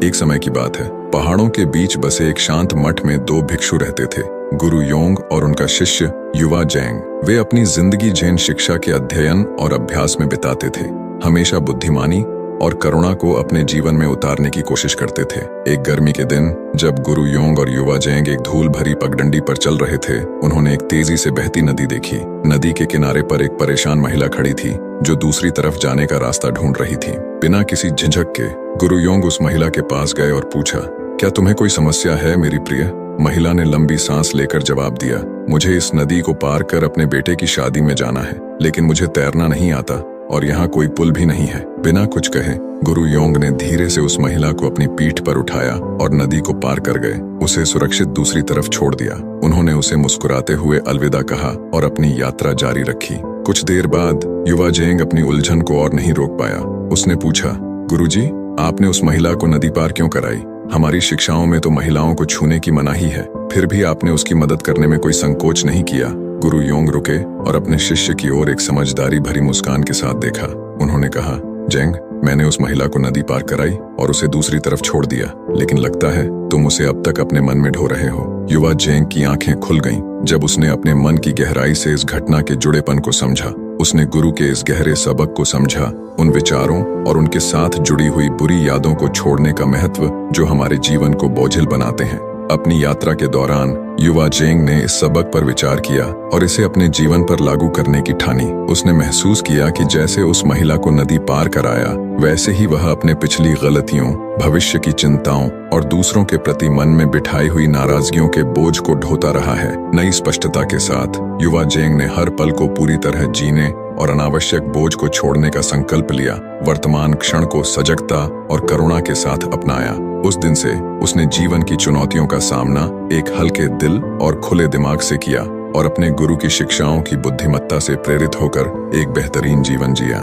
एक समय की बात है, पहाड़ों के बीच बसे एक शांत मठ में दो भिक्षु रहते थे, गुरु योंग और उनका शिष्य युवा जेंग। वे अपनी जिंदगी जैन शिक्षा के अध्ययन और अभ्यास में बिताते थे, हमेशा बुद्धिमानी और करुणा को अपने जीवन में उतारने की कोशिश करते थे। एक गर्मी के दिन जब गुरु योंग और युवा जेंग एक धूल भरी पगडंडी पर चल रहे थे, उन्होंने एक तेजी से बहती नदी देखी। नदी के किनारे पर एक परेशान महिला खड़ी थी जो दूसरी तरफ जाने का रास्ता ढूंढ रही थी। बिना किसी झिझक के गुरु योंग उस महिला के पास गए और पूछा, क्या तुम्हें कोई समस्या है मेरी प्रिय? महिला ने लंबी सांस लेकर जवाब दिया, मुझे इस नदी को पार कर अपने बेटे की शादी में जाना है, लेकिन मुझे तैरना नहीं आता और यहाँ कोई पुल भी नहीं है। बिना कुछ कहे गुरु योंग ने धीरे से उस महिला को अपनी पीठ पर उठाया और नदी को पार कर गए, उसे सुरक्षित दूसरी तरफ छोड़ दिया। उन्होंने उसे मुस्कुराते हुए अलविदा कहा और अपनी यात्रा जारी रखी। कुछ देर बाद युवा जेंग अपनी उलझन को और नहीं रोक पाया। उसने पूछा, गुरुजी, आपने उस महिला को नदी पार क्यों कराई? हमारी शिक्षाओं में तो महिलाओं को छूने की मनाही है, फिर भी आपने उसकी मदद करने में कोई संकोच नहीं किया। गुरु योंग रुके और अपने शिष्य की ओर एक समझदारी भरी मुस्कान के साथ देखा। उन्होंने कहा, जेंग, मैंने उस महिला को नदी पार कराई और उसे दूसरी तरफ छोड़ दिया, लेकिन लगता है तुम उसे अब तक अपने मन में ढो रहे हो। युवा जेंग की आंखें खुल गईं जब उसने अपने मन की गहराई से इस घटना के जुड़ेपन को समझा। उसने गुरु के इस गहरे सबक को समझा, उन विचारों और उनके साथ जुड़ी हुई बुरी यादों को छोड़ने का महत्व जो हमारे जीवन को बोझिल बनाते हैं। अपनी यात्रा के दौरान युवा जेंग ने इस सबक पर विचार किया और इसे अपने जीवन पर लागू करने की ठानी। उसने महसूस किया कि जैसे उस महिला को नदी पार कराया, वैसे ही वह अपने पिछली गलतियों, भविष्य की चिंताओं और दूसरों के प्रति मन में बिठाई हुई नाराजगियों के बोझ को ढोता रहा है। नई स्पष्टता के साथ युवा जेंग ने हर पल को पूरी तरह जीने और अनावश्यक बोझ को छोड़ने का संकल्प लिया। वर्तमान क्षण को सजगता और करुणा के साथ अपनाया। उस दिन से उसने जीवन की चुनौतियों का सामना एक हल्के दिल और खुले दिमाग से किया और अपने गुरु की शिक्षाओं की बुद्धिमत्ता से प्रेरित होकर एक बेहतरीन जीवन जिया।